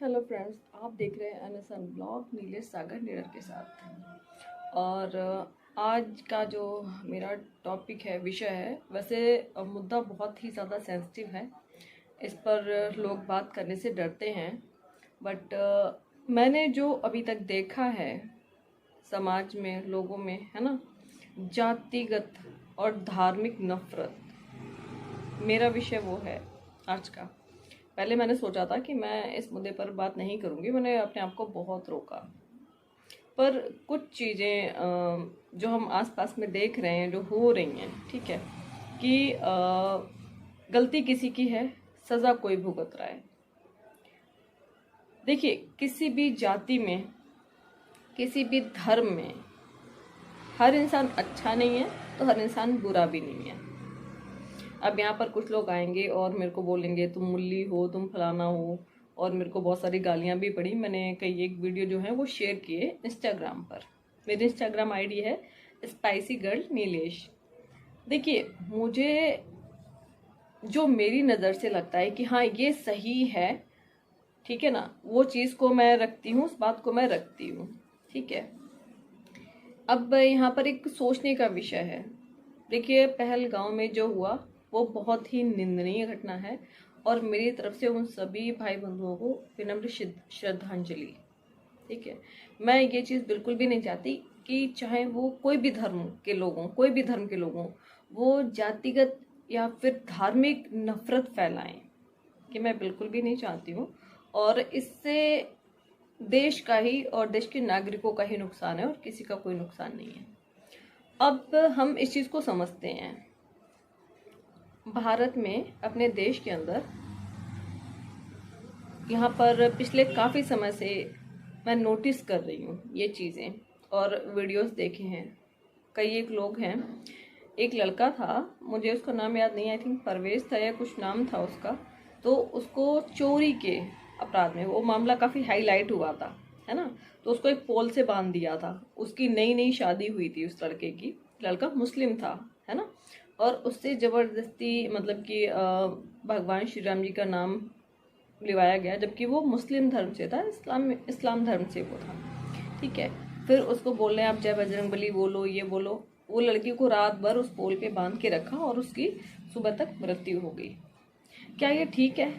Hello friends, आप देख रहे हैं अनसन ब्लॉग नीलेश सागर निडर के साथ। और आज का जो मेरा टॉपिक है, विषय है, वैसे मुद्दा बहुत ही ज़्यादा सेंसिटिव है। इस पर लोग बात करने से डरते हैं। बट मैंने जो अभी तक देखा है समाज में, लोगों में, है ना, जातिगत और धार्मिक नफरत, मेरा विषय वो है आज का। पहले मैंने सोचा था कि मैं इस मुद्दे पर बात नहीं करूंगी, मैंने अपने आप को बहुत रोका। पर कुछ चीज़ें जो हम आसपास में देख रहे हैं, जो हो रही हैं, ठीक है, कि गलती किसी की है, सज़ा कोई भुगत रहा है। देखिए, किसी भी जाति में, किसी भी धर्म में हर इंसान अच्छा नहीं है तो हर इंसान बुरा भी नहीं है। अब यहाँ पर कुछ लोग आएंगे और मेरे को बोलेंगे तुम मुल्ली हो, तुम फलाना हो, और मेरे को बहुत सारी गालियाँ भी पड़ी। मैंने कई एक वीडियो जो है वो शेयर किए इंस्टाग्राम पर। मेरी इंस्टाग्राम आईडी है स्पाइसी गर्ल नीलेश। देखिए, मुझे जो मेरी नज़र से लगता है कि हाँ ये सही है, ठीक है ना, वो चीज़ को मैं रखती हूँ, उस बात को मैं रखती हूँ, ठीक है। अब यहाँ पर एक सोचने का विषय है। देखिए, पहलगांव में जो हुआ वो बहुत ही निंदनीय घटना है, और मेरी तरफ से उन सभी भाई बंधुओं को विनम्र श्रद्धांजलि, ठीक है। मैं ये चीज़ बिल्कुल भी नहीं चाहती कि चाहे वो कोई भी धर्म के लोग हों, कोई भी धर्म के लोग हों, वो जातिगत या फिर धार्मिक नफरत फैलाएं, कि मैं बिल्कुल भी नहीं चाहती हूँ। और इससे देश का ही और देश के नागरिकों का ही नुकसान है, और किसी का कोई नुकसान नहीं है। अब हम इस चीज़ को समझते हैं। भारत में, अपने देश के अंदर, यहाँ पर पिछले काफ़ी समय से मैं नोटिस कर रही हूँ ये चीज़ें, और वीडियोस देखे हैं। कई एक लोग हैं, एक लड़का था, मुझे उसका नाम याद नहीं, आई थिंक परवेज था या कुछ नाम था उसका। तो उसको चोरी के अपराध में, वो मामला काफ़ी हाईलाइट हुआ था, है ना। तो उसको एक पोल से बांध दिया था। उसकी नई नई शादी हुई थी उस लड़के की, लड़का मुस्लिम था, है ना। और उससे ज़बरदस्ती, मतलब कि भगवान श्री राम जी का नाम लिवाया गया, जबकि वो मुस्लिम धर्म से था, इस्लाम धर्म से वो था, ठीक है। फिर उसको बोल रहे हैं आप जय बजरंगबली बोलो, ये बोलो। वो लड़की को रात भर उस पोल पे बांध के रखा और उसकी सुबह तक मृत्यु हो गई। क्या ये ठीक है?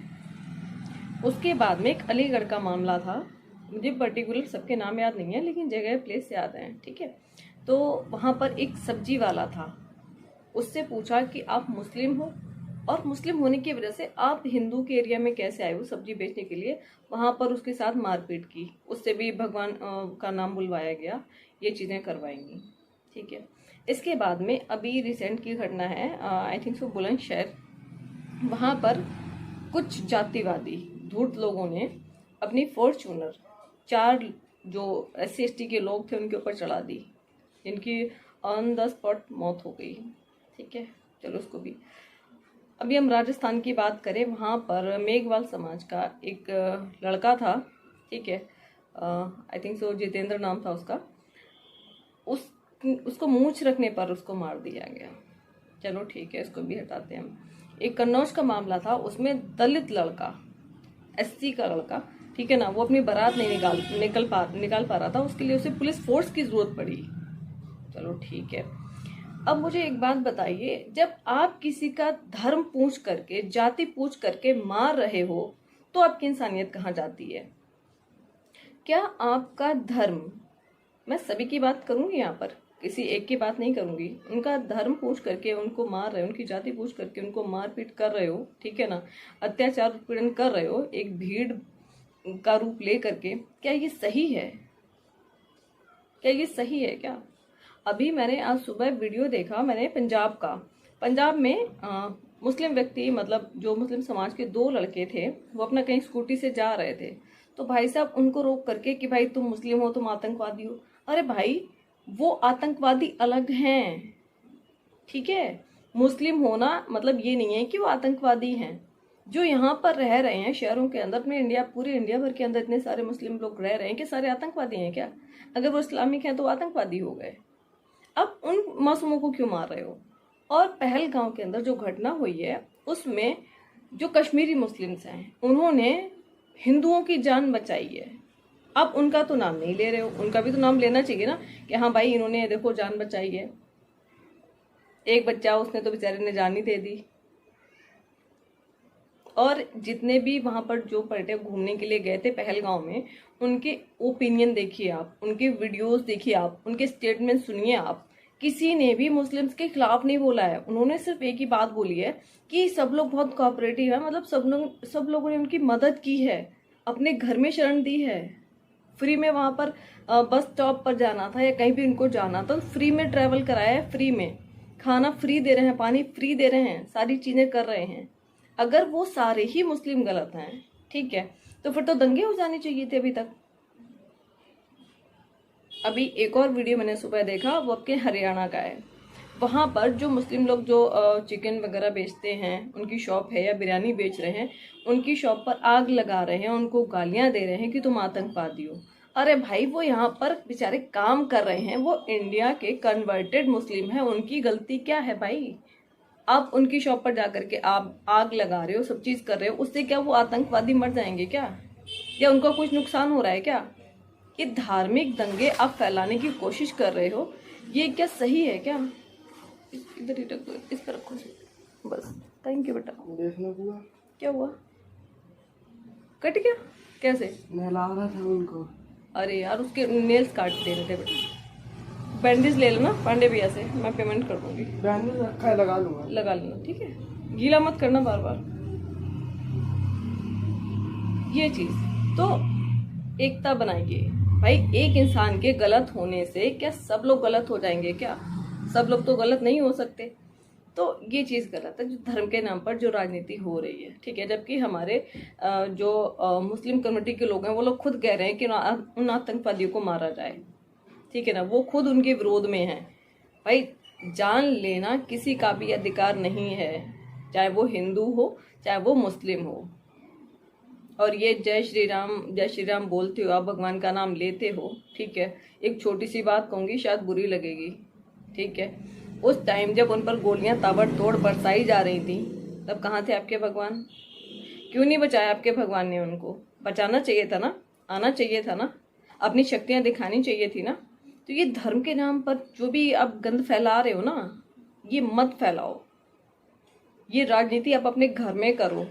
उसके बाद में एक अलीगढ़ का मामला था, मुझे पर्टिकुलर सबके नाम याद नहीं है, लेकिन जगह प्लेस याद है, ठीक है। तो वहाँ पर एक सब्जी वाला था, उससे पूछा कि आप मुस्लिम हो, और मुस्लिम होने की वजह से आप हिंदू के एरिया में कैसे आए हो सब्जी बेचने के लिए। वहाँ पर उसके साथ मारपीट की, उससे भी भगवान का नाम बुलवाया गया, ये चीज़ें करवाएंगी, ठीक है। इसके बाद में अभी रिसेंट की घटना है, आई थिंक सो बुलंदशहर। वहाँ पर कुछ जातिवादी धूर्त लोगों ने अपनी फॉर्च्यूनर 4 जो SC ST के लोग थे उनके ऊपर चढ़ा दी, जिनकी ऑन द स्पॉट मौत हो गई, ठीक है। चलो उसको भी। अभी हम राजस्थान की बात करें, वहाँ पर मेघवाल समाज का एक लड़का था, ठीक है, आई थिंक सो जितेंद्र नाम था उसका। उसको मूंछ रखने पर उसको मार दिया गया। चलो ठीक है, इसको भी हटाते हैं हम। एक कन्नौज का मामला था, उसमें दलित लड़का, SC का लड़का, ठीक है ना, वो अपनी बारात नहीं निकाल पा रहा था, उसके लिए उसे पुलिस फोर्स की जरूरत पड़ी। चलो ठीक है। अब मुझे एक बात बताइए, जब आप किसी का धर्म पूछ करके, जाति पूछ करके मार रहे हो, तो आपकी इंसानियत कहाँ जाती है? क्या आपका धर्म, मैं सभी की बात करूंगी यहाँ पर, किसी एक की बात नहीं करूंगी, उनका धर्म पूछ करके उनको मार रहे हो, उनकी जाति पूछ करके उनको मारपीट कर रहे हो, ठीक है ना, अत्याचार उत्पीड़न कर रहे हो एक भीड़ का रूप ले करके, क्या ये सही है? क्या ये सही है क्या? अभी मैंने आज सुबह वीडियो देखा, मैंने पंजाब का। पंजाब में मुस्लिम व्यक्ति, मतलब जो मुस्लिम समाज के 2 लड़के थे, वो अपना कहीं स्कूटी से जा रहे थे। तो भाई साहब उनको रोक करके कि भाई तुम मुस्लिम हो, तुम आतंकवादी हो। अरे भाई, वो आतंकवादी अलग हैं, ठीक है। मुस्लिम होना मतलब ये नहीं है कि वो आतंकवादी हैं। जो यहाँ पर रह रहे हैं शहरों के अंदर, अपने इंडिया, पूरे इंडिया भर के अंदर इतने सारे मुस्लिम लोग रह रहे हैं, कि सारे आतंकवादी हैं क्या? अगर वो इस्लामिक हैं तो आतंकवादी हो गए। अब उन मासूमों को क्यों मार रहे हो? और पहलगांव के अंदर जो घटना हुई है, उसमें जो कश्मीरी मुस्लिम्स हैं, उन्होंने हिंदुओं की जान बचाई है। आप उनका तो नाम नहीं ले रहे हो, उनका भी तो नाम लेना चाहिए ना कि हाँ भाई इन्होंने देखो जान बचाई है। एक बच्चा उसने तो बेचारे ने जान ही दे दी। और जितने भी वहां पर जो पर्यटक घूमने के लिए गए थे पहलगांव में, उनके ओपिनियन देखिए आप, उनके वीडियोस देखिए आप, उनके स्टेटमेंट सुनिए आप। किसी ने भी मुस्लिम्स के खिलाफ नहीं बोला है। उन्होंने सिर्फ एक ही बात बोली है कि सब लोग बहुत कोऑपरेटिव है, मतलब सब लोगों ने उनकी मदद की है, अपने घर में शरण दी है। फ्री में वहां पर बस स्टॉप पर जाना था या कहीं भी उनको जाना था, फ्री में ट्रेवल कराया है, फ्री में खाना फ्री दे रहे हैं, पानी फ्री दे रहे हैं, सारी चीजें कर रहे हैं। अगर वो सारे ही मुस्लिम गलत हैं, ठीक है, तो फिर तो दंगे हो जाने चाहिए थे अभी तक। अभी एक और वीडियो मैंने सुबह देखा, वो आपके हरियाणा का है। वहां पर जो मुस्लिम लोग जो चिकन वगैरह बेचते हैं, उनकी शॉप है या बिरयानी बेच रहे हैं, उनकी शॉप पर आग लगा रहे हैं, उनको गालियां दे रहे हैं कि तुम आतंकवादी हो। अरे भाई वो यहाँ पर बेचारे काम कर रहे हैं, वो इंडिया के कन्वर्टेड मुस्लिम हैं, उनकी गलती क्या है भाई? आप उनकी शॉप पर जाकर के आप आग लगा रहे हो, सब चीज कर रहे हो, उससे क्या वो आतंकवादी मर जाएंगे क्या? या उनको कुछ नुकसान हो रहा है क्या? ये धार्मिक दंगे आप फैलाने की कोशिश कर रहे हो, ये क्या सही है क्या? इधर ही रखो, इस पर रखो बस। थैंक यू बेटा। देखना हुआ क्या हुआ? कट गया कैसे? नहला रहा था उनको। अरे यार उसके नेल्स काट दे रहे थे बेटा। बैंडेज ले लो ना पांडे भैया से, मैं पेमेंट कर दूंगी। बैंडेज रखा है, लगा लूंगा। लगा लेना, ठीक है, गीला मत करना बार बार। ये चीज तो एकता बनाइए भाई। एक इंसान के गलत होने से क्या सब लोग गलत हो जाएंगे क्या? सब लोग तो गलत नहीं हो सकते। तो ये चीज गलत है, जो धर्म के नाम पर जो राजनीति हो रही है, ठीक है। जबकि हमारे जो मुस्लिम कम्युनिटी के लोग हैं, वो लोग खुद कह रहे हैं कि उन आतंकवादियों को मारा जाए, ठीक है ना, वो खुद उनके विरोध में है। भाई जान लेना किसी का भी अधिकार नहीं है, चाहे वो हिंदू हो चाहे वो मुस्लिम हो। और ये जय श्री राम बोलते हो, आप भगवान का नाम लेते हो, ठीक है। एक छोटी सी बात कहूंगी, शायद बुरी लगेगी, ठीक है। उस टाइम जब उन पर गोलियां ताबड़तोड़ बरसाई जा रही थी, तब कहाँ थे आपके भगवान? क्यों नहीं बचाया आपके भगवान ने? उनको बचाना चाहिए था ना, आना चाहिए था ना, अपनी शक्तियां दिखानी चाहिए थी ना। तो ये धर्म के नाम पर जो भी आप गंद फैला रहे हो ना, ये मत फैलाओ। ये राजनीति आप अपने घर में करो,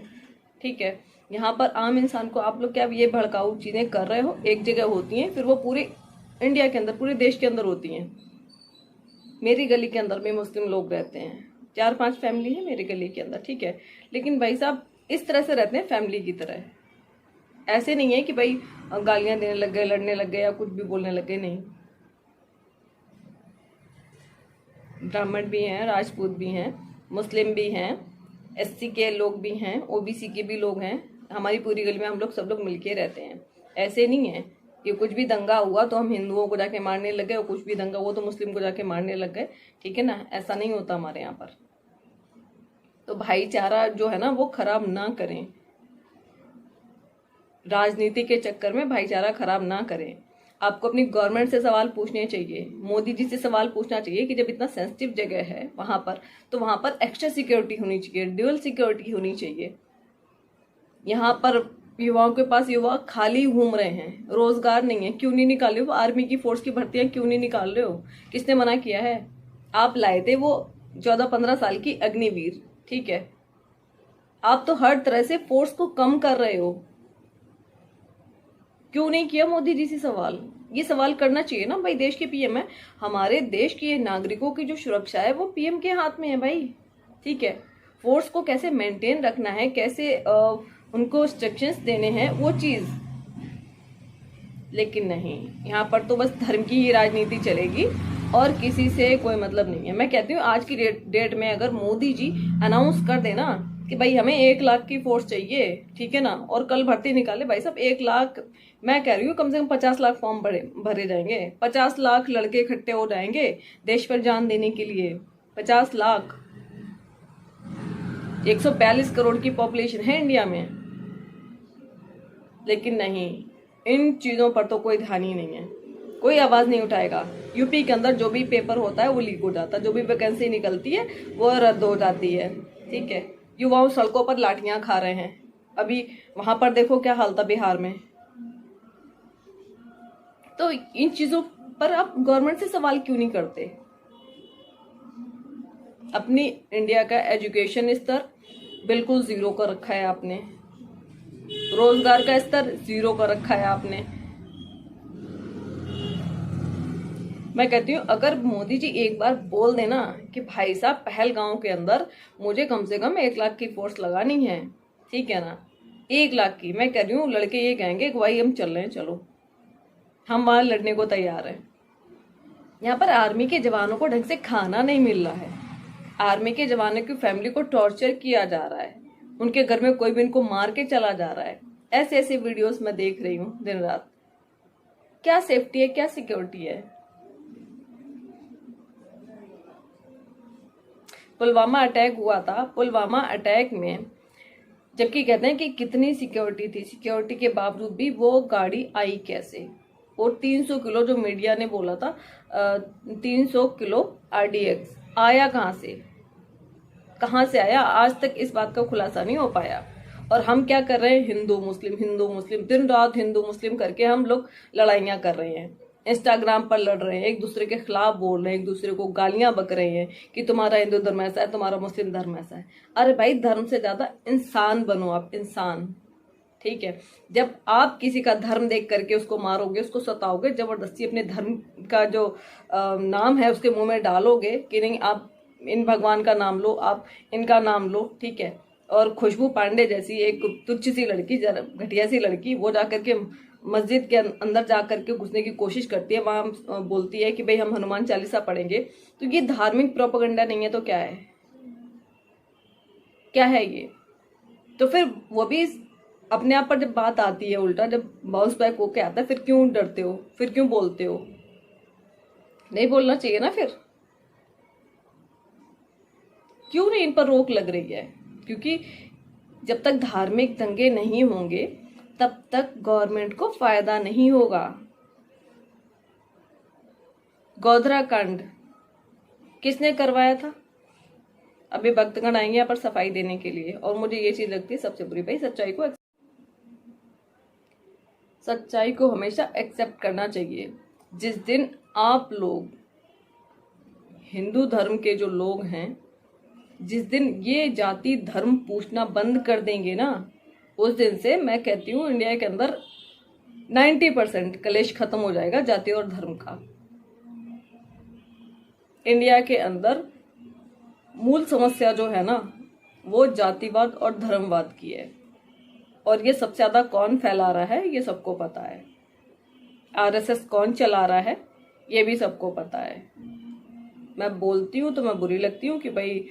ठीक है। यहाँ पर आम इंसान को आप लोग क्या ये भड़काऊ चीजें कर रहे हो, एक जगह होती हैं, फिर वो पूरे इंडिया के अंदर, पूरे देश के अंदर होती हैं। मेरी गली के अंदर में मुस्लिम लोग रहते हैं, 4-5 फैमिली है मेरी गली के अंदर, ठीक है। लेकिन भाई साहब इस तरह से रहते हैं फैमिली की तरह, ऐसे नहीं है कि भाई गालियां देने लग गए, लड़ने लग गए या कुछ भी बोलने लग गए, नहीं। ब्राह्मण भी हैं, राजपूत भी हैं, मुस्लिम भी हैं, एससी के लोग भी हैं, ओबीसी के भी लोग हैं। हमारी पूरी गली में हम लोग सब लोग मिलके रहते हैं। ऐसे नहीं है कि कुछ भी दंगा हुआ तो हम हिंदुओं को जाके मारने लग गए, और कुछ भी दंगा हुआ तो मुस्लिम को जाके मारने लग गए, ठीक है ना। ऐसा नहीं होता हमारे यहाँ पर। तो भाईचारा जो है ना वो खराब ना करें, राजनीति के चक्कर में भाईचारा खराब ना करें। आपको अपनी गवर्नमेंट से सवाल पूछने चाहिए, मोदी जी से सवाल पूछना चाहिए कि जब इतना सेंसिटिव जगह है वहां पर, तो वहां पर एक्स्ट्रा सिक्योरिटी होनी चाहिए, ड्यूअल सिक्योरिटी होनी चाहिए। यहाँ पर युवाओं के पास युवा खाली घूम रहे हैं, रोजगार नहीं है, क्यों नहीं निकाले हो? आर्मी की फोर्स की भर्तियां क्यों नहीं निकाल रहे हो? किसने मना किया है? आप लाए थे वो 14-15 साल की अग्निवीर, ठीक है। आप तो हर तरह से फोर्स को कम कर रहे हो। क्यों नहीं किया मोदी जी से सवाल? ये सवाल करना चाहिए ना भाई, देश के पीएम है। हमारे देश के नागरिकों की जो सुरक्षा है वो पीएम के हाथ में है भाई, ठीक है। फोर्स को कैसे मेंटेन रखना है, कैसे उनको इंस्ट्रक्शंस देने हैं, वो चीज। लेकिन नहीं, यहाँ पर तो बस धर्म की ही राजनीति चलेगी और किसी से कोई मतलब नहीं है। मैं कहती हूँ आज की डेट में अगर मोदी जी अनाउंस कर देना कि भाई हमें 1 लाख की फोर्स चाहिए, ठीक है ना, और कल भर्ती निकाले, भाई साहब 1 लाख, मैं कह रही हूँ कम से कम 50 लाख फॉर्म भरे जाएंगे, 50 लाख लड़के इकट्ठे हो जाएंगे देश पर जान देने के लिए। 50 लाख, 142 करोड़ की पॉपुलेशन है इंडिया में। लेकिन नहीं, इन चीजों पर तो कोई ध्यान ही नहीं है, कोई आवाज नहीं उठाएगा। यूपी के अंदर जो भी पेपर होता है वो लीक हो जाता है, जो भी वैकेंसी निकलती है वो रद्द हो जाती है, ठीक है। युवाओं सड़कों पर लाठियां खा रहे हैं, अभी वहां पर देखो क्या हाल था बिहार में। तो इन चीजों पर आप गवर्नमेंट से सवाल क्यों नहीं करते? अपनी इंडिया का एजुकेशन स्तर बिल्कुल जीरो कर रखा है आपने, रोजगार का स्तर जीरो कर रखा है आपने। मैं कहती हूँ अगर मोदी जी एक बार बोल देना कि भाई साहब पहलगांव के अंदर मुझे कम से कम 1 लाख की फोर्स लगानी है, ठीक है ना, 1 लाख की, मैं कह रही हूँ लड़के ये कहेंगे कि भाई हम चल रहे हैं, चलो हम वहां लड़ने को तैयार हैं। यहाँ पर आर्मी के जवानों को ढंग से खाना नहीं मिल रहा है, आर्मी के जवानों की फैमिली को टॉर्चर किया जा रहा है, उनके घर में कोई भी इनको मार के चला जा रहा है। ऐसे ऐसे वीडियोस मैं देख रही हूँ दिन रात। क्या सेफ्टी है, क्या सिक्योरिटी है? पुलवामा अटैक हुआ था, पुलवामा अटैक में जबकि कहते हैं कि कितनी सिक्योरिटी थी, सिक्योरिटी के बावजूद भी वो गाड़ी आई कैसे? और 300 किलो जो मीडिया ने बोला था, 300 किलो RDX आया कहां से आया? आज तक इस बात का खुलासा नहीं हो पाया। और हम क्या कर रहे हैं? हिंदू मुस्लिम दिन रात हिंदू मुस्लिम करके हम लोग लड़ाइयां कर रहे हैं, इंस्टाग्राम पर लड़ रहे हैं, एक दूसरे के खिलाफ बोल रहे हैं, एक दूसरे को गालियां बक रहे हैं कि तुम्हारा हिंदू धर्म ऐसा है, तुम्हारा मुस्लिम धर्म ऐसा है। अरे भाई धर्म से ज्यादा इंसान बनो आप, इंसान, ठीक है? जब आप किसी का धर्म देख करके उसको मारोगे, उसको सताओगे, जबरदस्ती अपने धर्म का जो नाम है उसके मुंह में डालोगे कि नहीं आप इन भगवान का नाम लो, आप इनका नाम लो, ठीक है? और खुशबू पांडे जैसी एक तुच्छ सी लड़की, घटिया सी लड़की, वो जाकर के मस्जिद के अंदर जाकर के घुसने की कोशिश करती है, वहां बोलती है कि भाई हम हनुमान चालीसा पढ़ेंगे। तो ये धार्मिक प्रोपेगेंडा नहीं है तो क्या है? क्या है ये? तो फिर वो भी अपने आप पर जब बात आती है उल्टा, जब बाउंस बैक होके आता है, फिर क्यों डरते हो, फिर क्यों बोलते हो? नहीं बोलना चाहिए ना फिर? क्यों नहीं इन पर रोक लग रही है? क्योंकि जब तक धार्मिक दंगे नहीं होंगे तब तक गवर्नमेंट को फायदा नहीं होगा। गोधरा कांड किसने करवाया था? अभी भक्तगण आएंगे यहाँ पर सफाई देने के लिए। और मुझे ये चीज लगती है सबसे बुरी, भाई सच्चाई को हमेशा एक्सेप्ट करना चाहिए। जिस दिन आप लोग हिंदू धर्म के जो लोग हैं, जिस दिन ये जाति धर्म पूछना बंद कर देंगे ना, उस दिन से मैं कहती हूँ इंडिया के अंदर 90% कलेश खत्म हो जाएगा जाति और धर्म का। इंडिया के अंदर मूल समस्या जो है ना, वो जातिवाद और धर्मवाद की है। और ये सबसे ज्यादा कौन फैला रहा है ये सबको पता है। RSS कौन चला रहा है ये भी सबको पता है। मैं बोलती हूँ तो मैं बुरी लगती हूँ कि भाई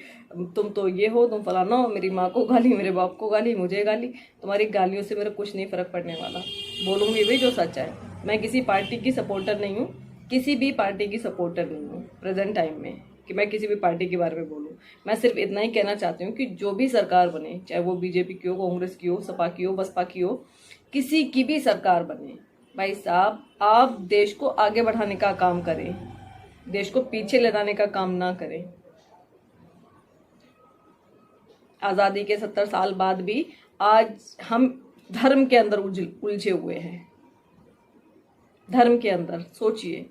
तुम तो ये हो, तुम फलाना हो, मेरी माँ को गाली, मेरे बाप को गाली, मुझे गाली। तुम्हारी गालियों से मेरा कुछ नहीं फर्क पड़ने वाला। बोलूंगी भाई जो सच है। मैं किसी पार्टी की सपोर्टर नहीं हूँ, किसी भी पार्टी की सपोर्टर नहीं हूँ प्रेजेंट टाइम में कि मैं किसी भी पार्टी के बारे में बोलूँ। मैं सिर्फ इतना ही कहना चाहती हूँ कि जो भी सरकार बने, चाहे वो बीजेपी की हो, कांग्रेस की हो, सपा की हो, बसपा की हो, किसी की भी सरकार बने, भाई साहब आप देश को आगे बढ़ाने का काम करें, देश को पीछे ले जाने का काम ना करें। आजादी के 70 साल बाद भी आज हम धर्म के अंदर उलझे हुए हैं, धर्म के अंदर। सोचिए,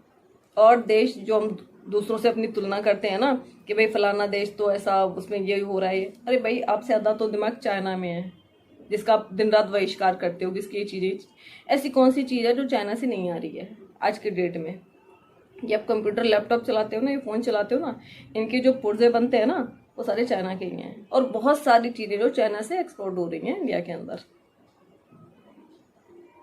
और देश जो हम दूसरों से अपनी तुलना करते हैं ना कि भाई फलाना देश तो ऐसा, उसमें ये हो रहा है, अरे भाई आपसे ज्यादा तो दिमाग चाइना में है जिसका आप दिन रात बहिष्कार करते हो। किसकी चीजें, ऐसी कौन सी चीज है जो चाइना से नहीं आ रही है आज के डेट में? ये आप कंप्यूटर लैपटॉप चलाते हो ना, ये फोन चलाते हो ना, इनके जो पुर्जे बनते हैं ना वो सारे चाइना के ही हैं। और बहुत सारी चीजें जो चाइना से एक्सपोर्ट हो रही हैं इंडिया के अंदर।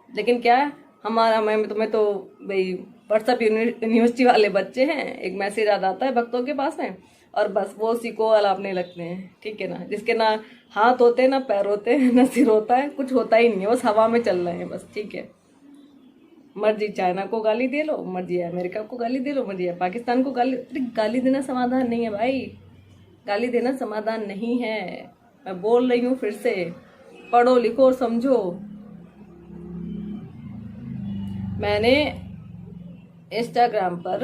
लेकिन क्या है हमारा, मैं तो भाई व्हाट्सएप यूनिवर्सिटी वाले बच्चे हैं, एक मैसेज आ जाता है भक्तों के पास में और बस वो उसी को अलापने लगते हैं, ठीक है ना? जिसके ना हाथ होते हैं, ना पैर होते हैं, ना सिर होता है, कुछ होता ही नहीं है, बस हवा में चल रहे हैं बस, ठीक है? मर्जी चाइना को गाली दे लो, मर्जी है अमेरिका को गाली दे लो, मर्जी है पाकिस्तान को गाली देना समाधान नहीं है भाई, गाली देना समाधान नहीं है। मैं बोल रही हूँ फिर से, पढ़ो लिखो और समझो। मैंने इंस्टाग्राम पर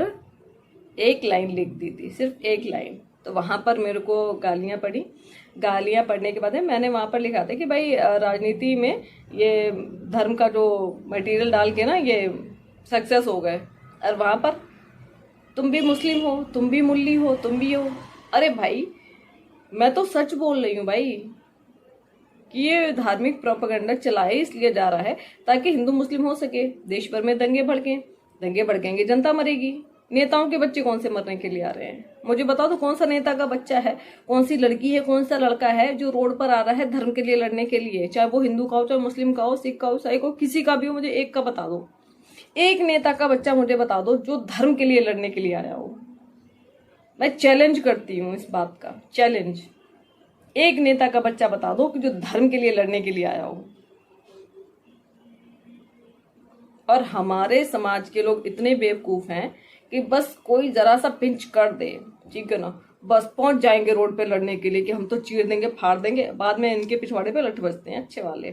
एक लाइन लिख दी थी, सिर्फ एक लाइन, तो वहां पर मेरे को गालियां पड़ी। गालियां पढ़ने के बाद में मैंने वहां पर लिखा था कि भाई राजनीति में ये धर्म का जो मटेरियल डाल के ना ये सक्सेस हो गए, और वहां पर तुम भी मुस्लिम हो, तुम भी मुल्ली हो, तुम भी हो। अरे भाई मैं तो सच बोल रही हूँ भाई कि ये धार्मिक प्रोपेगेंडा चलाए इसलिए जा रहा है ताकि हिंदू मुस्लिम हो सके, देश भर में दंगे भड़के, दंगे भड़केंगे जनता मरेगी। नेताओं के बच्चे कौन से मरने के लिए आ रहे हैं? मुझे बताओ तो कौन सा नेता का बच्चा है, कौन सी लड़की है, कौन सा लड़का है जो रोड पर आ रहा है धर्म के लिए लड़ने के लिए, चाहे वो हिंदू का हो, चाहे मुस्लिम का हो, सिख का हो, ईसाई का हो, किसी का भी हो। मुझे एक का बता दो, एक नेता का बच्चा मुझे बता दो जो धर्म के लिए लड़ने के लिए आया हो। मैं चैलेंज करती हूँ इस बात का, चैलेंज। एक नेता का बच्चा बता दो कि जो धर्म के लिए लड़ने के लिए आया हो। और हमारे समाज के लोग इतने बेवकूफ हैं कि बस कोई जरा सा पिंच कर दे, ठीक है ना, बस पहुंच जाएंगे रोड पे लड़ने के लिए कि हम तो चीर देंगे, फाड़ देंगे। बाद में इनके पिछवाड़े पे लठ बजते हैं अच्छे वाले।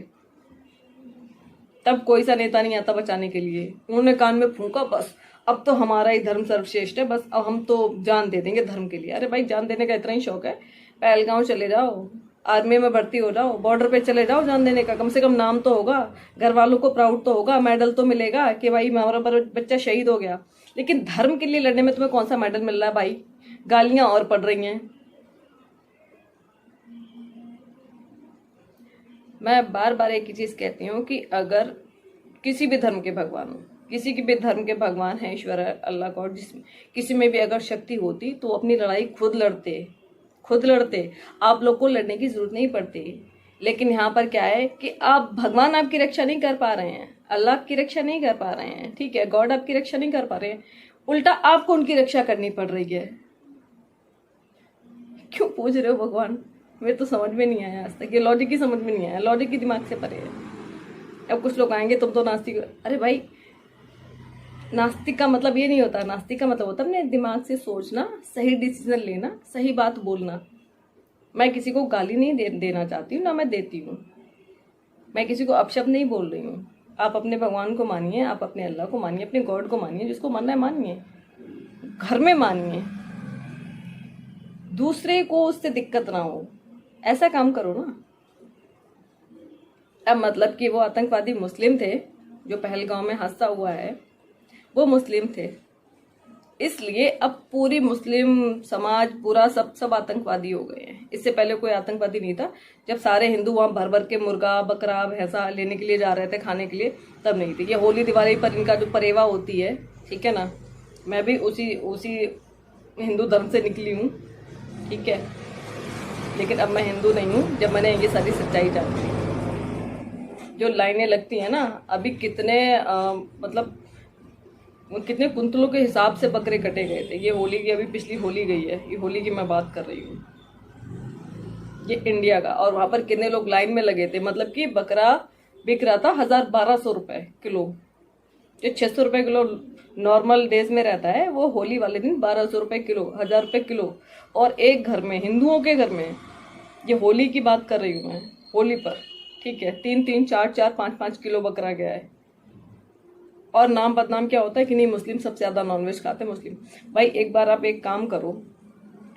तब कोई सा नेता नहीं आता बचाने के लिए। उन्होंने कान में फूंका, बस अब तो हमारा ही धर्म सर्वश्रेष्ठ है, बस अब हम तो जान दे देंगे धर्म के लिए। अरे भाई जान देने का इतना ही शौक है, पहलगांव चले जाओ, आर्मी में भर्ती हो जाओ, बॉर्डर पे चले जाओ, जान देने का कम से कम नाम तो होगा, घर वालों को प्राउड तो होगा, मेडल तो मिलेगा कि भाई हमारा बच्चा शहीद हो गया। लेकिन धर्म के लिए लड़ने में तुम्हें कौन सा मेडल मिल रहा है भाई? गालियां और पड़ रही हैं। मैं बार बार एक ही चीज कहती हूँ कि अगर किसी भी धर्म के भगवान हो, किसी के भी धर्म के भगवान है, ईश्वर है, अल्लाह गॉड, जिसमें किसी में भी अगर शक्ति होती तो अपनी लड़ाई खुद लड़ते, खुद लड़ते। आप लोग को लड़ने की जरूरत नहीं पड़ती। लेकिन यहाँ पर क्या है कि आप, भगवान आपकी रक्षा नहीं कर पा रहे हैं, अल्लाह आपकी रक्षा नहीं कर पा रहे हैं, ठीक है, गॉड आपकी रक्षा नहीं कर पा रहे हैं, उल्टा आपको उनकी रक्षा करनी पड़ रही है। क्यों पूछ रहे हो भगवान? मेरे तो समझ में नहीं आया आज तक, ये लॉजिक ही समझ में नहीं आया, लॉजिक ही दिमाग से परे है। अब कुछ लोग आएंगे तुम तो नास्तिक। अरे भाई नास्तिक का मतलब ये नहीं होता, नास्तिक का मतलब होता है अपने दिमाग से सोचना, सही डिसीजन लेना, सही बात बोलना। मैं किसी को गाली नहीं देना चाहती हूँ, ना मैं देती हूँ। मैं किसी को अपशब्द नहीं बोल रही हूँ। आप अपने भगवान को मानिए, आप अपने अल्लाह को मानिए, अपने गॉड को मानिए, जिसको मानना है मानिए, घर में मानिए, दूसरे को उससे दिक्कत ना हो, ऐसा काम करो ना। अब मतलब कि वो आतंकवादी मुस्लिम थे, जो पहलगांव में हादसा हुआ है वो मुस्लिम थे, इसलिए अब पूरी मुस्लिम समाज, पूरा सब आतंकवादी हो गए हैं। इससे पहले कोई आतंकवादी नहीं था। जब सारे हिंदू वहां भर भर के मुर्गा, बकरा, भैंसा लेने के लिए जा रहे थे खाने के लिए, तब नहीं थी। ये होली दिवाली पर इनका जो परेवा होती है, ठीक है ना, मैं भी उसी हिंदू धर्म से निकली हूँ, ठीक है, लेकिन अब मैं हिंदू नहीं हूँ जब मैंने ये सारी सच्चाई जान ली। जो लाइनें लगती हैं ना, अभी कितने मतलब कितने कुंतलों के हिसाब से बकरे कटे गए थे। ये होली की, अभी पिछली होली गई है, ये होली की मैं बात कर रही हूँ, ये इंडिया का। और वहां पर कितने लोग लाइन में लगे थे, मतलब कि बकरा बिक रहा था 1000-1200 रुपए किलो। जो 600 रुपए किलो नॉर्मल डेज में रहता है, वो होली वाले दिन 1200 रुपए किलो, 1000 रुपए किलो। और एक घर में, हिंदुओं के घर में, ये होली की बात कर रही हूँ मैं, होली पर, ठीक है, 3-3, 4-4, 5-5 किलो बकरा गया है। और नाम बदनाम क्या होता है कि नहीं मुस्लिम सबसे ज्यादा नॉनवेज खाते हैं मुस्लिम। भाई एक बार आप एक काम करो,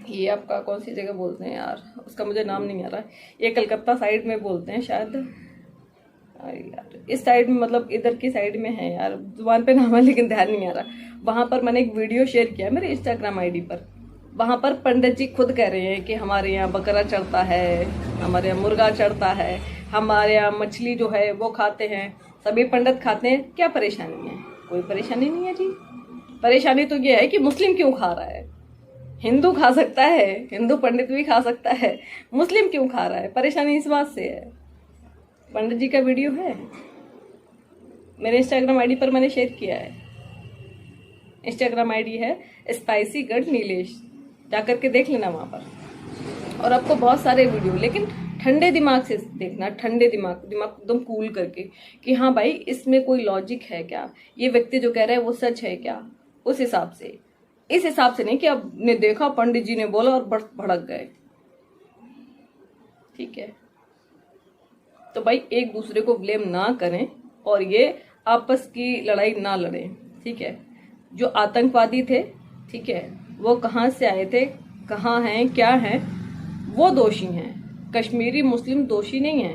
ये आपका कौन सी जगह बोलते हैं यार, उसका मुझे नाम नहीं आ रहा है, ये कलकत्ता साइड में बोलते हैं शायद, यार इस साइड में, मतलब इधर की साइड में है यार, जुबान पे नाम है लेकिन ध्यान नहीं आ रहा। वहां पर मैंने एक वीडियो शेयर किया मेरे इंस्टाग्राम आईडी पर। वहां पर पंडित जी खुद कह रहे हैं कि हमारे यहाँ बकरा चढ़ता है, हमारे यहाँ मुर्गा चढ़ता है, हमारे यहाँ मछली जो है वो खाते हैं, सभी पंडित खाते हैं। क्या परेशानी है? कोई परेशानी नहीं है जी। परेशानी तो ये है कि मुस्लिम क्यों खा रहा है। हिंदू खा सकता है, हिंदू पंडित भी खा सकता है, मुस्लिम क्यों खा रहा है? परेशानी इस बात से है। पंडित जी का वीडियो है मेरे इंस्टाग्राम आईडी पर, मैंने शेयर किया है। इंस्टाग्राम आईडी है स्पाइसी गढ़ नीलेश, जाकर के देख लेना वहां पर। और आपको बहुत सारे वीडियो, लेकिन ठंडे दिमाग से देखना, ठंडे दिमाग एकदम कूल करके कि हाँ भाई इसमें कोई लॉजिक है क्या, ये व्यक्ति जो कह रहा है वो सच है क्या, उस हिसाब से। इस हिसाब से नहीं कि आपने देखा पंडित जी ने बोला और भड़क गए, ठीक है। तो भाई एक दूसरे को ब्लेम ना करें और ये आपस की लड़ाई ना लड़ें, ठीक है। जो आतंकवादी थे, ठीक है, वो कहाँ से आए थे, कहाँ हैं, क्या हैं, वो दोषी हैं। कश्मीरी मुस्लिम दोषी नहीं है,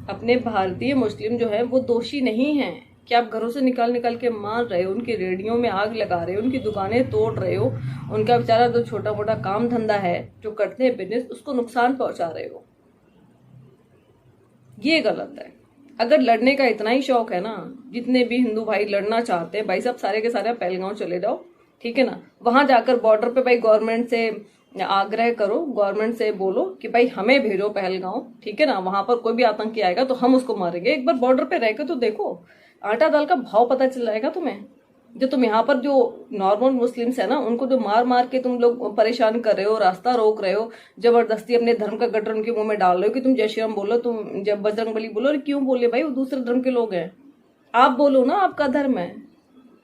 अपने भारतीय मुस्लिम जो है वो दोषी नहीं है कि आप घरों से निकाल निकाल के मार रहे हो, उनकी रेडियो में आग लगा रहे हो, उनकी दुकानें तोड़ रहे हो, उनका बेचारा जो छोटा मोटा काम धंधा है जो करते हैं बिजनेस, उसको नुकसान पहुंचा रहे हो। ये गलत है। अगर लड़ने का इतना ही शौक है ना, जितने भी हिंदू भाई लड़ना चाहते हैं, भाई साहब सारे के सारे पहलगांव चले जाओ, ठीक है ना। वहां जाकर बॉर्डर पे भाई गवर्नमेंट से आग्रह करो, गवर्नमेंट से बोलो कि भाई हमें भेजो पहलगांव, ठीक है ना। वहां पर कोई भी आतंकी आएगा तो हम उसको मारेंगे। एक बार बॉर्डर पे रहकर तो देखो, आटा दाल का भाव पता चल जाएगा तुम्हें। जो तुम यहाँ पर जो नॉर्मल मुस्लिम्स है ना, उनको जो मार मार के तुम लोग परेशान कर रहे हो, रास्ता रोक रहे हो, जबरदस्ती अपने धर्म का गटर उनके मुंह में डाल रहे हो कि तुम जय श्री राम बोलो, तुम जब बजरंग बली बोलो। अरे क्यों बोले भाई, वो दूसरे धर्म के लोग हैं। आप बोलो ना, आपका धर्म है।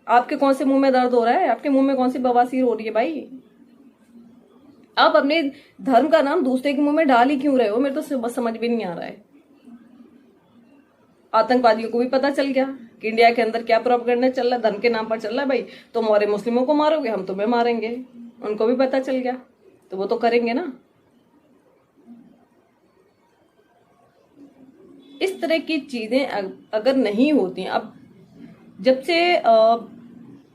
आपके कौन से मुंह में दर्द हो रहा है, आपके मुंह में कौन सी बवासीर हो रही है भाई। आप अपने धर्म का नाम दूसरे के मुंह में डाल ही क्यों रहे हो, मेरे तो समझ भी नहीं आ रहा है। आतंकवादियों को भी पता चल गया कि इंडिया के अंदर क्या प्रोपेगेंडा चल रहा है, धर्म के नाम पर चल रहा है। भाई तुम हमारे मुस्लिमों को मारोगे, हम तुम्हें मारेंगे। उनको भी पता चल गया तो वो तो करेंगे ना। इस तरह की चीजें अगर नहीं होती, अब जब से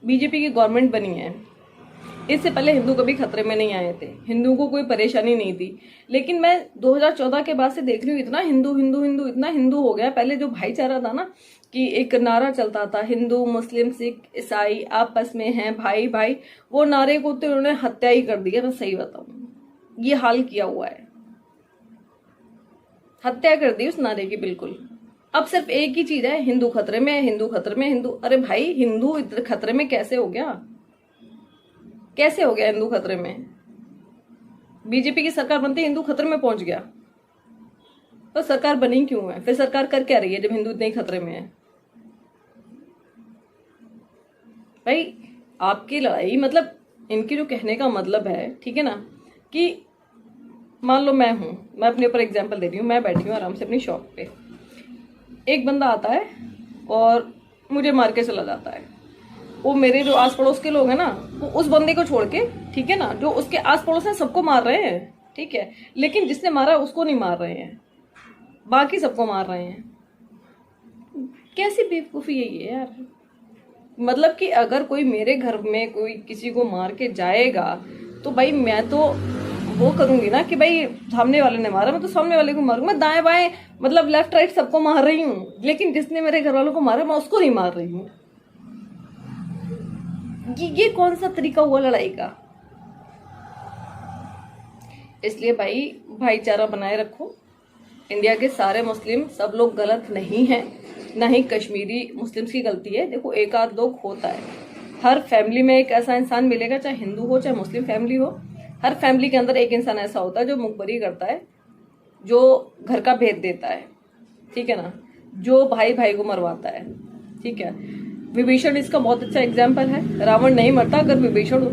बीजेपी की गवर्नमेंट बनी है, इससे पहले हिंदू कभी खतरे में नहीं आए थे, हिंदुओं को कोई परेशानी नहीं थी। लेकिन मैं 2014 के बाद से देख रही हूँ इतना हिंदू हिंदू हिंदू इतना हिंदू हो गया। पहले जो भाईचारा था ना, कि एक नारा चलता था हिंदू मुस्लिम सिख ईसाई आपस में हैं भाई भाई, वो नारे को तो उन्होंने हत्या ही कर दिया। मैं सही बताऊं, ये हाल किया हुआ है, हत्या कर दी उस नारे की बिल्कुल। अब सिर्फ एक ही चीज है, हिंदू खतरे में है, हिंदू खतरे में, हिंदू। अरे भाई हिंदू इधर खतरे में कैसे हो गया, कैसे हो गया हिंदू खतरे में। बीजेपी की सरकार बनते हिंदू खतरे में पहुंच गया। तो सरकार बनी क्यों है, फिर सरकार कर क्या रही है जब हिंदू इतने ही खतरे में है। भाई आपकी लड़ाई, मतलब इनकी जो कहने का मतलब है, ठीक है ना, कि मान लो मैं अपने ऊपर एग्जांपल दे रही हूँ, मैं बैठी हूँ आराम से अपनी शॉप पे, एक बंदा आता है और मुझे मार के चला जाता है। वो मेरे जो आस पड़ोस के लोग हैं ना, वो उस बंदे को छोड़ के, ठीक है ना, जो उसके आस पड़ोस है सबको मार रहे हैं, ठीक है, लेकिन जिसने मारा उसको नहीं मार रहे हैं, बाकी सबको मार रहे हैं। कैसी बेवकूफी है ये यार। मतलब कि अगर कोई मेरे घर में कोई किसी को मार के जाएगा तो भाई मैं तो वो करूंगी ना कि भाई सामने वाले ने मारा, मैं तो सामने वाले को मारूंगा। मैं दाएं बाएं मतलब लेफ्ट राइट सबको मार रही हूँ, लेकिन जिसने मेरे घर वालों को मारा मैं उसको नहीं मार रही हूँ। ये कौन सा तरीका हुआ लड़ाई का। इसलिए भाई भाईचारा बनाए रखो। इंडिया के सारे मुस्लिम सब लोग गलत नहीं हैं, ना ही कश्मीरी मुस्लिम्स की गलती है। देखो एक आध लोग होता है, हर फैमिली में एक ऐसा इंसान मिलेगा, चाहे हिंदू हो चाहे मुस्लिम फैमिली हो, हर फैमिली के अंदर एक इंसान ऐसा होता है जो मुखबरी करता है, जो घर का भेद देता है, ठीक है ना, जो भाई भाई को मरवाता है, ठीक है। विभीषण इसका बहुत अच्छा एग्जाम्पल है। रावण नहीं मरता अगर विभीषण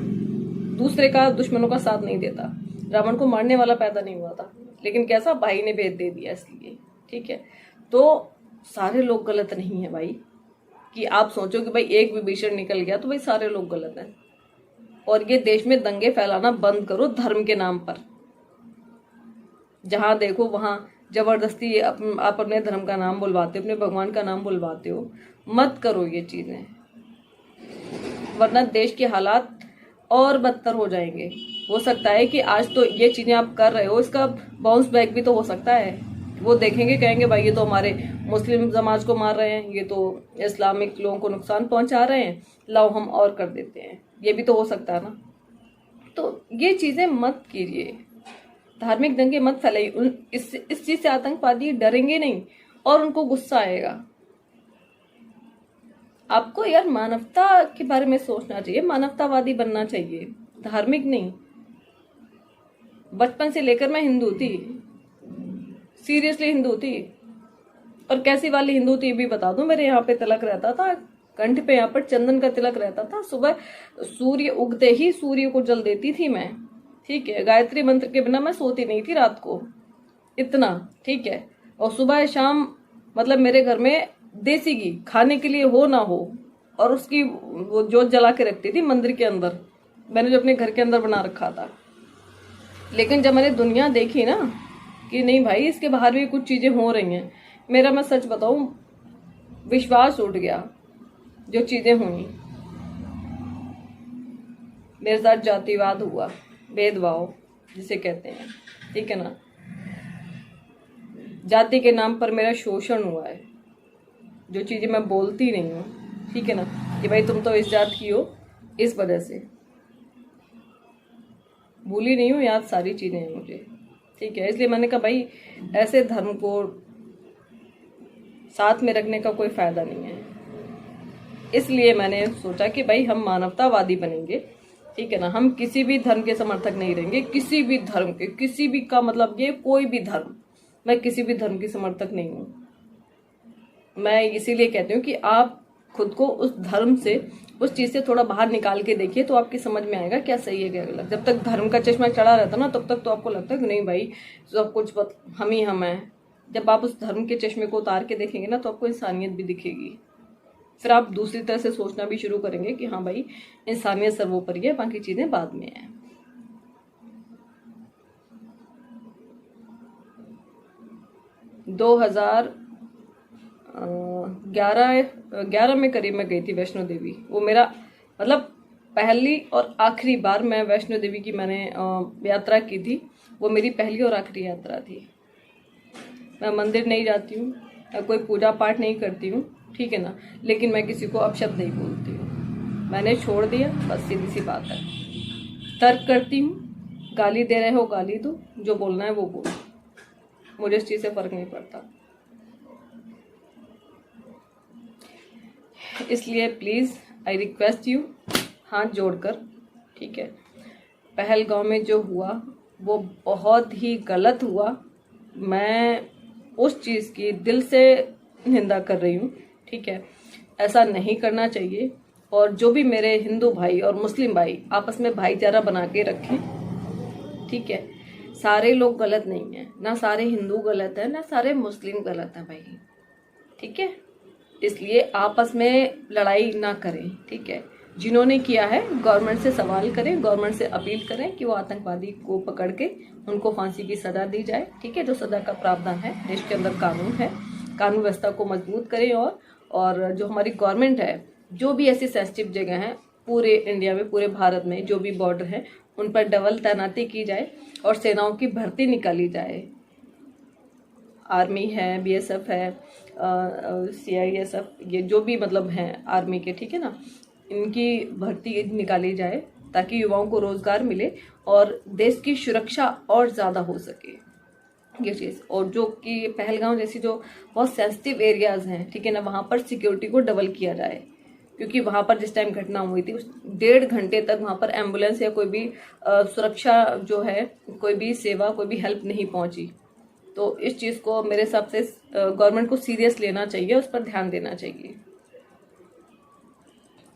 दूसरे का दुश्मनों का साथ नहीं देता। रावण को मारने वाला पैदा नहीं हुआ था, लेकिन कैसा भाई ने भेद दे दिया इसलिए, ठीक है। तो सारे लोग गलत नहीं है भाई, कि आप सोचो कि भाई एक विभीषण निकल गया तो भाई सारे लोग गलत हैं। और ये देश में दंगे फैलाना बंद करो धर्म के नाम पर। जहां देखो वहां जबरदस्ती आप अपने धर्म का नाम बुलवाते हो, अपने भगवान का नाम बुलवाते हो। मत करो ये चीजें, वरना देश के हालात और बदतर हो जाएंगे। हो सकता है कि आज तो ये चीजें आप कर रहे हो, इसका बाउंस बैक भी तो हो सकता है। वो देखेंगे, कहेंगे भाई ये तो हमारे मुस्लिम समाज को मार रहे हैं, ये तो इस्लामिक लोगों को नुकसान पहुंचा रहे हैं, लाओ हम और कर देते हैं। ये भी तो हो सकता है ना। तो ये चीजें मत कीजिए, धार्मिक दंगे मत फैलाइए। इस चीज से आतंकवादी डरेंगे नहीं और उनको गुस्सा आएगा। आपको यार मानवता के बारे में सोचना चाहिए, मानवतावादी बनना चाहिए, धार्मिक नहीं। बचपन से लेकर मैं हिंदू थी, सीरियसली हिंदू थी। और कैसी वाली हिंदू थी भी बता दूं, मेरे यहाँ पे तिलक रहता था, कंठ पे यहाँ पर चंदन का तिलक रहता था। सुबह सूर्य उगते ही सूर्य को जल देती थी मैं, ठीक है। गायत्री मंत्र के बिना मैं सोती नहीं थी रात को, इतना, ठीक है। और सुबह शाम मतलब मेरे घर में देसी घी खाने के लिए हो ना हो, और उसकी वो जोत जला के रखती थी मंदिर के अंदर, मैंने जो अपने घर के अंदर बना रखा था। लेकिन जब मैंने दुनिया देखी ना, कि नहीं भाई इसके बाहर भी कुछ चीजें हो रही हैं। मेरा मैं सच बताऊं, विश्वास उठ गया जो चीजें हुई। मेरे साथ जातिवाद हुआ, भेदभाव जिसे कहते हैं, ठीक है ना। जाति के नाम पर मेरा शोषण हुआ है, जो चीजें मैं बोलती नहीं हूँ, ठीक है ना, कि भाई तुम तो इस जात की हो, इस वजह से भूली नहीं हूँ, याद सारी चीजें हैं मुझे, ठीक है। इसलिए मैंने कहा भाई ऐसे धर्म को साथ में रखने का कोई फायदा नहीं है। इसलिए मैंने सोचा कि भाई हम मानवतावादी बनेंगे, ठीक है ना। हम किसी भी धर्म के समर्थक नहीं रहेंगे, किसी भी धर्म के, किसी भी का मतलब ये कोई भी धर्म, मैं किसी भी धर्म की समर्थक नहीं हूँ। मैं इसीलिए कहती हूँ कि आप खुद को उस धर्म से, उस चीज से थोड़ा बाहर निकाल के देखिए, तो आपकी समझ में आएगा क्या सही है क्या गलत। जब तक धर्म का चश्मा चढ़ा रहता ना, तब तक तो आपको लगता है कि नहीं भाई सब कुछ हम ही हम हैं। जब आप उस धर्म के चश्मे को उतार के देखेंगे ना, तो आपको इंसानियत भी दिखेगी। फिर आप दूसरी तरह से सोचना भी शुरू करेंगे कि हाँ भाई इंसानियत सर्वोपरि है, बाकी चीजें बाद में है। दो 2011 में करीब मैं गई थी वैष्णो देवी। वो मेरा मतलब पहली और आखिरी बार मैं वैष्णो देवी की मैंने यात्रा की थी। वो मेरी पहली और आखिरी यात्रा थी। मैं मंदिर नहीं जाती हूँ, मैं कोई पूजा पाठ नहीं करती हूँ, ठीक है ना, लेकिन मैं किसी को अपशब्द नहीं बोलती हूँ। मैंने छोड़ दिया, बस सीधी सी बात है। तर्क करती हूँ, गाली दे रहे हो गाली दो, जो बोलना है वो बोलो, मुझे इस चीज से फर्क नहीं पड़ता। इसलिए प्लीज आई रिक्वेस्ट यू, हाथ जोड़कर, ठीक है, पहलगांव में जो हुआ वो बहुत ही गलत हुआ। मैं उस चीज की दिल से निंदा कर रही हूँ, ठीक है। ऐसा नहीं करना चाहिए। और जो भी मेरे हिंदू भाई और मुस्लिम भाई आपस में भाईचारा बना के रखें, ठीक है। सारे लोग गलत नहीं है, ना सारे हिंदू गलत है, ना सारे मुस्लिम गलत है भाई, ठीक है। इसलिए आपस में लड़ाई ना करें, ठीक है। जिन्होंने किया है गवर्नमेंट से सवाल करें, गवर्नमेंट से अपील करें कि वो आतंकवादी को पकड़ के उनको फांसी की सजा दी जाए, ठीक है। जो सजा का प्रावधान है, देश के अंदर कानून है, कानून व्यवस्था को मजबूत करें। और जो हमारी गवर्नमेंट है, जो भी ऐसी सेंसिटिव जगह है पूरे इंडिया में, पूरे भारत में जो भी बॉर्डर है, उन पर डबल तैनाती की जाए और सेनाओं की भर्ती निकाली जाए। आर्मी है, बीएसएफ है, सीआईएसएफ, ये जो भी मतलब हैं आर्मी के, ठीक है ना, इनकी भर्ती निकाली जाए ताकि युवाओं को रोजगार मिले और देश की सुरक्षा और ज्यादा हो सके, ये चीज। और जो कि पहलगांव जैसी जो बहुत सेंसिटिव एरियाज हैं, ठीक है ना, वहां पर सिक्योरिटी को डबल किया जाए। क्योंकि वहां पर जिस टाइम घटना हुई थी, उस 1.5 घंटे तक वहां पर एम्बुलेंस या कोई भी सुरक्षा जो है, कोई भी सेवा, कोई भी हेल्प नहीं पहुंची। तो इस चीज को मेरे हिसाब से गवर्नमेंट को सीरियस लेना चाहिए, उस पर ध्यान देना चाहिए,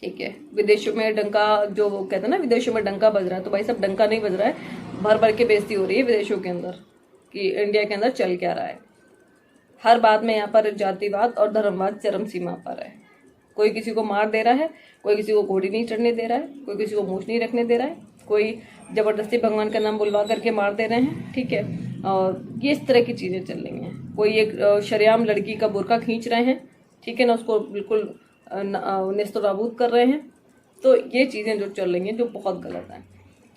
ठीक है। विदेशों में डंका, जो वो कहते हैं ना, विदेशों में डंका बज रहा है, तो भाई सब डंका नहीं बज रहा है, भर भर के बेइज्जती हो रही है विदेशों के अंदर कि इंडिया के अंदर चल क्या रहा है। हर बात में यहाँ पर जातिवाद और धर्मवाद चरम सीमा पर है। कोई किसी को मार दे रहा है, कोई किसी को घोड़ी नहीं चढ़ने दे रहा है, कोई किसी को मूछ नहीं रखने दे रहा है, कोई जबरदस्ती भगवान का नाम बुलवा करके मार दे रहे हैं, ठीक है। और ये इस तरह की चीजें चल रही हैं। कोई एक शरेआम लड़की का बुर्का खींच रहे हैं, ठीक है ना, उसको बिल्कुल नेस्तनाबूद कर रहे हैं। तो ये चीजें जो चल रही हैं, जो बहुत गलत है।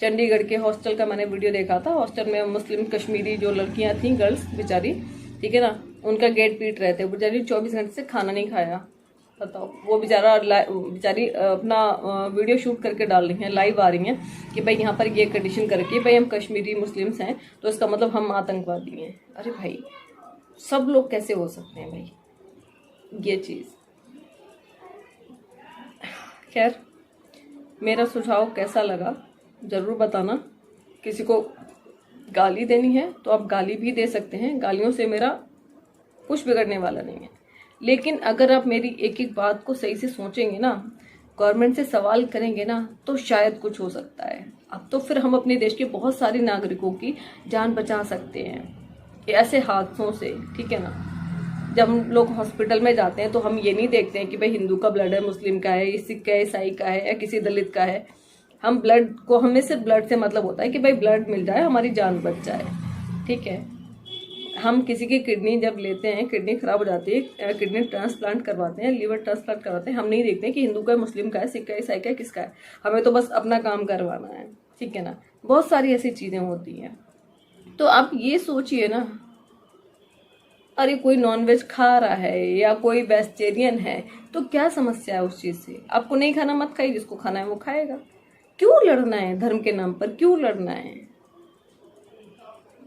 चंडीगढ़ के हॉस्टल का मैंने वीडियो देखा था। हॉस्टल में मुस्लिम कश्मीरी जो लड़कियां थी, गर्ल्स बेचारी, ठीक है ना, उनका गेट पीट रहे थे। बेचारी 24 घंटे से खाना नहीं खाया, बताओ। वो बेचारी अपना वीडियो शूट करके डाल रही हैं, लाइव आ रही हैं कि भाई यहाँ पर ये कंडीशन करके, भाई हम कश्मीरी मुस्लिम्स हैं तो इसका मतलब हम आतंकवादी हैं। अरे भाई सब लोग कैसे हो सकते हैं भाई, ये चीज। खैर, मेरा सुझाव कैसा लगा जरूर बताना। किसी को गाली देनी है तो आप गाली भी दे सकते हैं, गालियों से मेरा कुछ बिगड़ने वाला नहीं है। लेकिन अगर आप मेरी एक एक बात को सही से सोचेंगे ना, गवर्नमेंट से सवाल करेंगे ना, तो शायद कुछ हो सकता है। अब तो फिर हम अपने देश के बहुत सारे नागरिकों की जान बचा सकते हैं ऐसे हादसों से, ठीक है ना। जब हम लोग हॉस्पिटल में जाते हैं तो हम ये नहीं देखते हैं कि भाई हिंदू का ब्लड है, मुस्लिम का है, सिख का है, ईसाई का है या किसी दलित का है। हम ब्लड को, हमें सिर्फ ब्लड से मतलब होता है कि भाई ब्लड मिल जाए, हमारी जान बच जाए, ठीक है। हम किसी की किडनी जब लेते हैं, किडनी खराब हो जाती है, किडनी ट्रांसप्लांट करवाते हैं, लीवर ट्रांसप्लांट करवाते हैं, हम नहीं देखते कि हिंदू का है, मुस्लिम का है, सिख का है, ईसाई का है, किसका है। हमें तो बस अपना काम करवाना है, ठीक है ना। बहुत सारी ऐसी चीजें होती हैं। तो आप ये सोचिए ना, अरे कोई नॉनवेज खा रहा है या कोई वेजिटेरियन है तो क्या समस्या है उस चीज से। आपको नहीं खाना मत खाइए, जिसको खाना है वो खाएगा। क्यों लड़ना है धर्म के नाम पर, क्यों लड़ना है।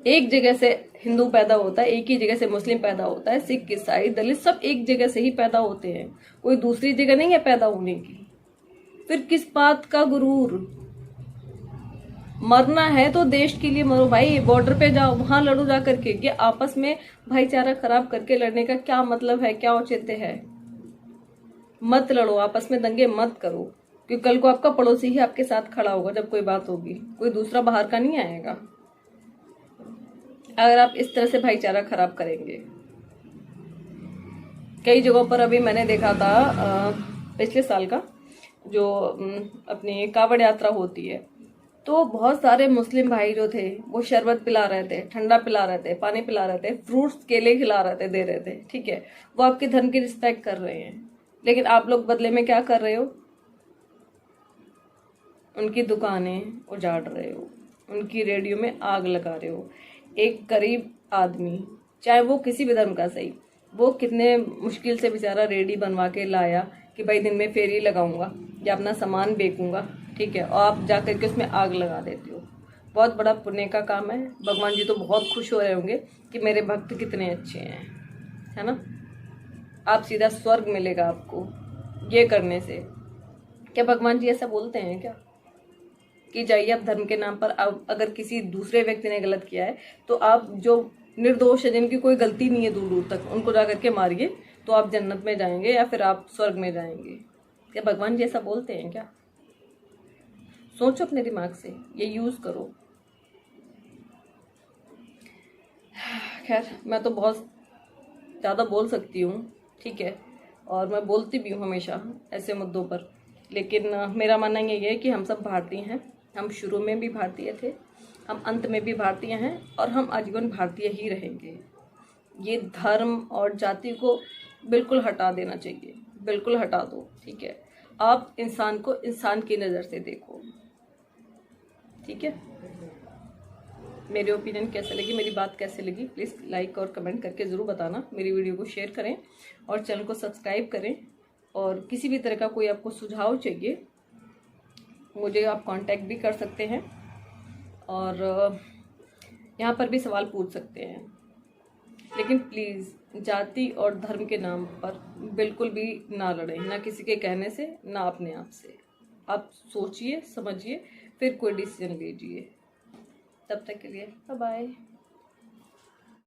एक जगह से हिंदू पैदा होता है, एक ही जगह से मुस्लिम पैदा होता है, सिख ईसाई दलित सब एक जगह से ही पैदा होते हैं, कोई दूसरी जगह नहीं है पैदा होने की। फिर किस बात का गुरूर। मरना है तो देश के लिए मरो भाई, बॉर्डर पे जाओ, वहां लड़ो जा करके। ये आपस में भाईचारा खराब करके लड़ने का क्या मतलब है, क्या औचित्य है। मत लड़ो, आपस में दंगे मत करो, क्योंकि कल को आपका पड़ोसी ही आपके साथ खड़ा होगा जब कोई बात होगी, कोई दूसरा बाहर का नहीं आएगा अगर आप इस तरह से भाईचारा खराब करेंगे। कई जगहों पर अभी मैंने देखा था पिछले साल का जो अपनी कावड़ यात्रा होती है, तो बहुत सारे मुस्लिम भाई जो थे वो शरबत पिला रहे थे, ठंडा पिला रहे थे, पानी पिला रहे थे, फ्रूट्स केले खिला रहे थे, दे रहे थे, ठीक है। वो आपके धर्म की रिस्पेक्ट कर रहे हैं, लेकिन आप लोग बदले में क्या कर रहे हो, उनकी दुकानें उजाड़ रहे हो, उनकी रेडियो में आग लगा रहे हो। एक गरीब आदमी, चाहे वो किसी भी धर्म का सही, वो कितने मुश्किल से बेचारा रेडी बनवा के लाया कि भाई दिन में फेरी लगाऊंगा या अपना सामान बेचूंगा, ठीक है, और आप जाकर के उसमें आग लगा देते हो। बहुत बड़ा पुण्य का काम है। भगवान जी तो बहुत खुश हो रहे होंगे कि मेरे भक्त कितने अच्छे हैं, है ना। आप सीधा स्वर्ग मिलेगा आपको ये करने से। क्या भगवान जी ऐसा बोलते हैं क्या कि जाइए आप धर्म के नाम पर, आप अगर किसी दूसरे व्यक्ति ने गलत किया है तो आप जो निर्दोष है, जिनकी कोई गलती नहीं है दूर दूर तक, उनको जा करके मारिए तो आप जन्नत में जाएंगे या फिर आप स्वर्ग में जाएंगे। क्या भगवान जी ऐसा बोलते हैं क्या। सोचो अपने दिमाग से, ये यूज करो। खैर मैं तो बहुत ज़्यादा बोल सकती हूँ, ठीक है, और मैं बोलती भी हूँ हमेशा ऐसे मुद्दों पर, लेकिन मेरा मानना ये है कि हम सब भारतीय हैं। हम शुरू में भी भारतीय थे, हम अंत में भी भारतीय हैं, और हम आजीवन भारतीय ही रहेंगे। ये धर्म और जाति को बिल्कुल हटा देना चाहिए, बिल्कुल हटा दो, ठीक है। आप इंसान को इंसान की नज़र से देखो, ठीक है। मेरी ओपिनियन कैसे लगी, मेरी बात कैसे लगी, प्लीज़ लाइक और कमेंट करके ज़रूर बताना। मेरी वीडियो को शेयर करें और चैनल को सब्सक्राइब करें। और किसी भी तरह का कोई आपको सुझाव चाहिए, मुझे आप कांटेक्ट भी कर सकते हैं, और यहाँ पर भी सवाल पूछ सकते हैं। लेकिन प्लीज़ जाति और धर्म के नाम पर बिल्कुल भी ना लड़ें, ना किसी के कहने से, ना अपने आप से। आप सोचिए, समझिए, फिर कोई डिसीजन लीजिए। तब तक के लिए बाय बाय।